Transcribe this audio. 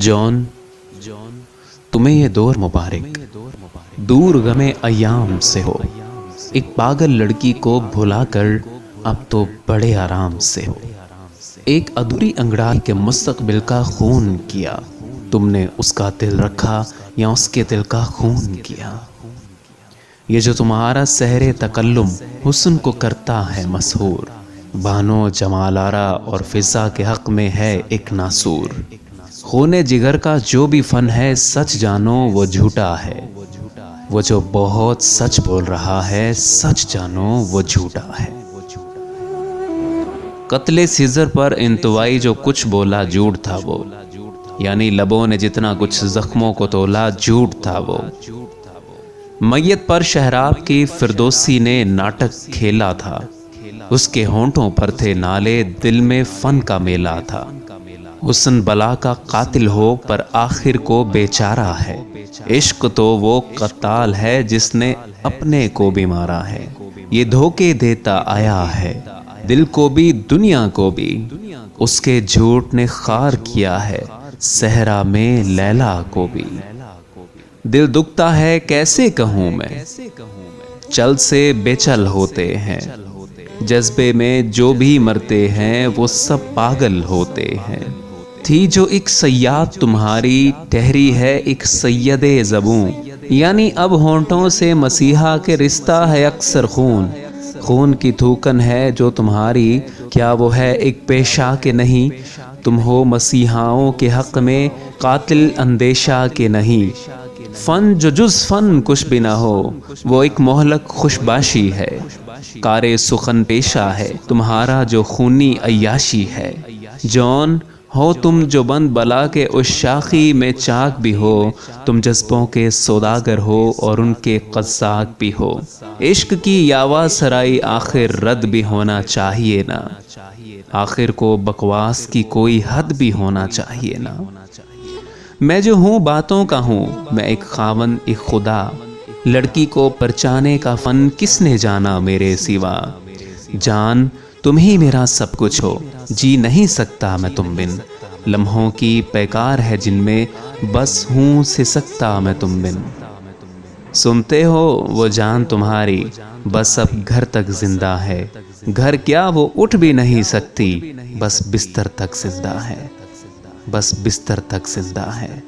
John, तुम्हें ये दौर मुबारक, दूर गमे अयाम से हो। एक पागल लड़की को भुलाकर अब तो बड़े आराम से हो। एक अधूरी अंगड़ाई के मुस्तकबिल का खून किया, तुमने उसका दिल रखा या उसके दिल का खून किया। ये जो तुम्हारा सहरे तकल्लुम हुस्न को करता है मशहूर, बानो जमालारा और फिजा के हक में है एक नासूर। खूने जिगर का जो भी फन है, सच जानो वो झूठा है। वो जो बहुत सच बोल रहा है, सच जानो वो झूठा है। कत्ले सीजर पर इंतवाई जो कुछ बोला झूठ था वो, यानी लबों ने जितना कुछ जख्मों को तोला झूठ था वो। मैयत पर शहराब की फिरदौसी ने नाटक खेला था, उसके होंठों पर थे नाले, दिल में फन का मेला था। हुस्न बला का कातिल हो पर आखिर को बेचारा है। इश्क तो वो कत्ताल है जिसने अपने को भी मारा है। ये धोखे देता आया है, दिल को भी दुनिया को भी। उसके झूठ ने खार किया है सहरा में लैला को भी। दिल दुखता है कैसे कहूँ मैं, चल से बेचल होते हैं। जज्बे में जो भी मरते हैं वो सब पागल होते हैं। थी जो एक सय्याद तुम्हारी, ठहरी है एक सैयदे ज़बूं, यानी अब होंठों से मसीहा के रिश्ता है अक्सर खून। खून की थूकन है जो तुम्हारी, क्या वो है एक पेशा के नहीं। तुम हो मसीहाओं के हक में कातिल अंदेशा के नहीं। फन जो जुज़ फन कुछ भी ना हो, वो एक मोहलक खुशबाशी है। कारे सुखन पेशा है तुम्हारा जो खूनी अय्याशी है। जॉन हो तुम जो बंद बला के उस शाखी में चाक भी हो, तुम जज्बों के सौदागर हो और उनके क़ज़्ज़ाक़ भी हो। इश्क की यावा सराई आखिर रद्द भी होना चाहिए ना, आखिर को बकवास की कोई हद भी होना चाहिए ना। मैं जो हूँ बातों का हूँ, मैं एक खावन एक खुदा। लड़की को परचाने का फन किसने जाना मेरे सिवा। जान तुम ही मेरा सब कुछ हो, जी नहीं सकता मैं तुम बिन। लम्हों की पैकार है जिनमें बस हूँ सिसकता मैं तुम बिन। सुनते हो वो जान तुम्हारी बस अब घर तक जिंदा है। घर क्या वो उठ भी नहीं सकती, बस बिस्तर तक जिंदा है, बस बिस्तर तक जिंदा है।